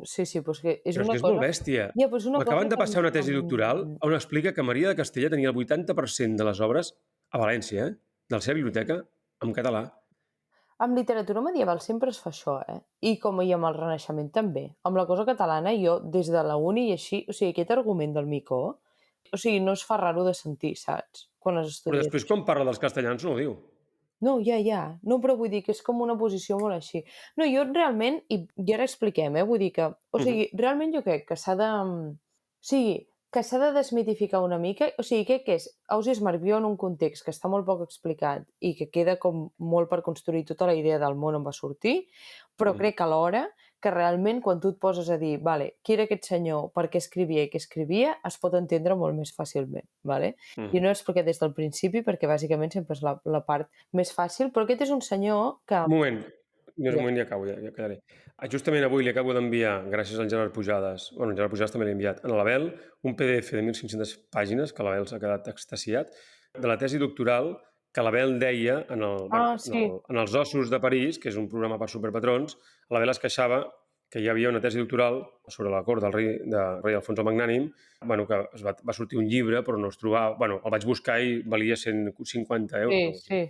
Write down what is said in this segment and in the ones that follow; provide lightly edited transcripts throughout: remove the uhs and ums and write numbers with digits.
sí, doncs que és Però és una que és cosa... molt bèstia. Ja, però és una cosa M'acaben de que... passar una tesi doctoral on explica que Maria de Castella tenia el 80% de les obres a València, de la seva biblioteca, en català. Amb literatura medieval sempre es fa això, I com i amb el Renaixement també. Amb la cosa catalana, jo, des de la uni i així, o sigui, aquest argument del Micó, o sigui, no es fa raro de sentir, saps? Quan has Però estudiat després, això. quan parla dels castellans, no ho diu. No, ja. No, però vull dir que és com una posició molt així. No, jo realment, i ara expliquem, vull dir que, o sigui, realment jo crec que s'ha de... O sigui, que s'ha de desmitificar una mica, o sigui, crec que és Ausiàs Marc viu en un context que està molt poc explicat i que queda com molt per construir tota la idea del món on va sortir, però crec que alhora que realment quan tu et poses a dir, vale, qui era aquest senyor, per què escrivia i què escrivia, es pot entendre molt més fàcilment, vale? I no és perquè des del principi, perquè bàsicament sempre és la part més fàcil, però aquest és un senyor que... Un moment, només un Digues. moment i acabo, ja callaré. Justament avui li acabo d'enviar, gràcies al Gerard Pujades, bueno, el Gerard Pujades també l'he enviat, a l'Abel, un PDF de 1.500 pàgines, que l'Abel s'ha quedat extasiat, de la tesi doctoral que l'Abel deia Sí. en els Ossos de París, que és un programa per superpatrons, l'Abel es queixava que hi havia una tesi doctoral sobre la cort del rei Alfonso Magnànim, bueno, que va sortir un llibre, però no es trobava... Bueno, el vaig buscar i valia 150 euros. Sí.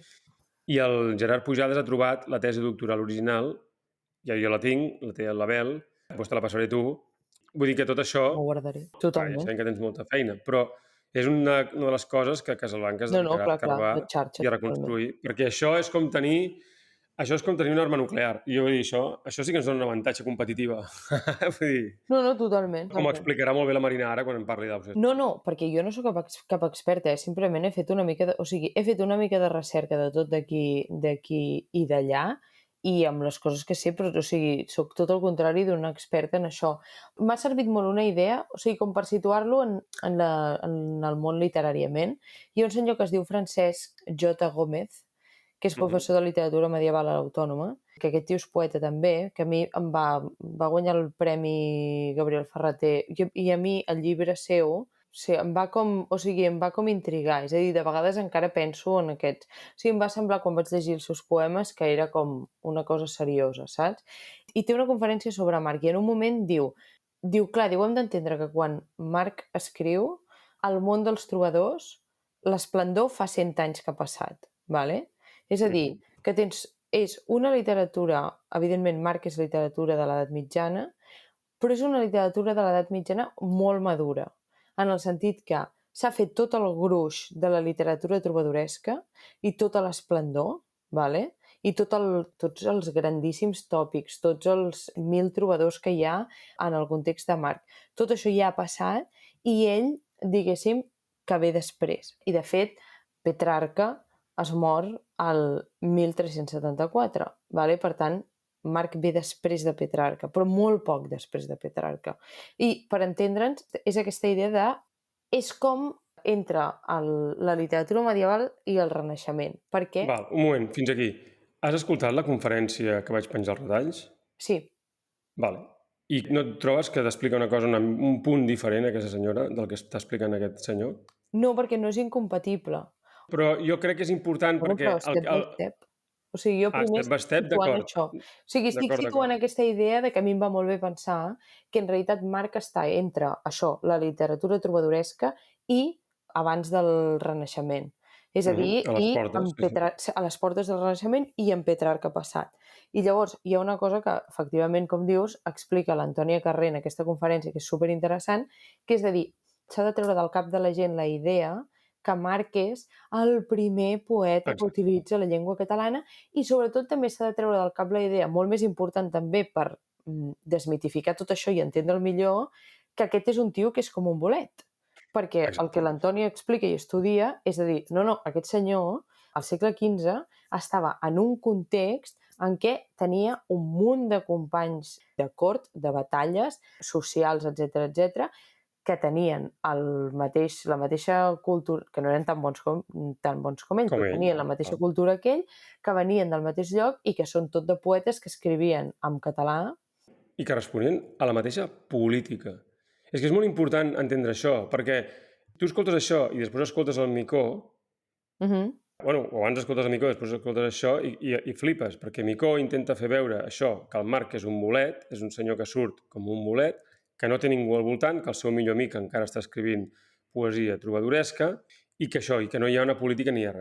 I el Gerard Pujades ha trobat la tesi doctoral original, ja jo la tinc, la té l'Abel, després te la passaré tu. Vull dir que tot això, Ho guardaré, clar, ja totalment. sabem que tens molta feina, però és una de les coses que Casablanca es No, dedicarà a clar, escarbar de xarxa, i a totalment. reconstruir, perquè això és com tenir una arma nuclear. I jo vull dir, això sí que ens dona un avantatge competitiva. Vull dir, No, totalment. com explicarà molt bé la Marina ara quan em parli d'Ausiàs. No, perquè jo no sóc cap experta, simplement he fet una mica de... O sigui, he fet una mica de recerca de tot d'aquí i d'allà, i amb les coses que sé, però, o sigui, sóc tot el contrari d'una experta en això. M'ha servit molt una idea, o sigui, com per situar-lo en el món literàriament. Hi ha un senyor que es diu Francesc J. Gómez, que és professor de literatura medieval a l'Autònoma, que aquest tio és poeta també, que a mi va guanyar el Premi Gabriel Ferrater, i a mi el llibre seu em va com intrigar, és a dir, de vegades encara penso en aquests... O sigui, em va semblar, quan vaig llegir els seus poemes, que era com una cosa seriosa, saps? I té una conferència sobre Marc, i en un moment diu, hem d'entendre que quan Marc escriu, al món dels trobadors, l'esplendor fa 100 anys que ha passat, ¿vale? És a dir, que és una literatura, evidentment Marc és literatura de l'edat mitjana, però és una literatura de l'edat mitjana molt madura, en el sentit que s'ha fet tot el gruix de la literatura trobadoresca i tota l'esplendor, ¿vale? I tots els grandíssims tòpics, tots els 1.000 trobadors que hi ha en el context de Marc. Tot això ja ha passat i ell, diguéssim, que ve després. I, de fet, Petrarca es mor al 1374, ¿vale? Per tant, Marc ve després de Petrarca, però molt poc després de Petrarca. I, per entendre'ns, és aquesta idea de... És com entre la literatura medieval i el Renaixement. Per què? Val, un moment, fins aquí. Has escoltat la conferència que vaig penjar als retalls? Sí. Vale. I no et trobes que t'explica una cosa, un punt diferent, aquesta senyora, del que està explicant aquest senyor? No, perquè no és incompatible. Però jo crec que és important Bueno, perquè... però step by step. O sigui, jo primer step by estic step, situant d'acord. això. O sigui, estic D'acord. situant aquesta idea de que a mi em va molt bé pensar que en realitat Marc està entre això, la literatura trobadoresca, i abans del Renaixement. És a dir, A les portes. a les portes del Renaixement i en Petrarca passat. I llavors hi ha una cosa que, efectivament, com dius, explica l'Antònia Carré en aquesta conferència, que és superinteressant, que és de dir, s'ha de treure del cap de la gent la idea que Marc és el primer poeta que utilitza la llengua catalana, i sobretot també s'ha de treure del cap la idea, molt més important també per desmitificar tot això i entendre'l millor, que aquest és un tio que és com un bolet. Perquè el que l'Antònia explica i estudia és a dir, no, aquest senyor, al segle XV, estava en un context en què tenia un munt de companys de cort, de batalles socials, etc, que tenien la mateixa cultura, que no eren tan bons com ell, però tenien la mateixa cultura que ell, que venien del mateix lloc i que són tot de poetes que escrivien en català. I que responien a la mateixa política. És que és molt important entendre això, perquè tu escoltes això i després escoltes el Micó, Bueno, o abans escoltes a Micó, després escoltes això i flipes, perquè Micó intenta fer veure això, que el Marc és un bolet, és un senyor que surt com un bolet, que no té ningú al voltant, que el seu millor amic encara està escrivint poesia trobadoresca, i que això, i que no hi ha una política ni hi ha res.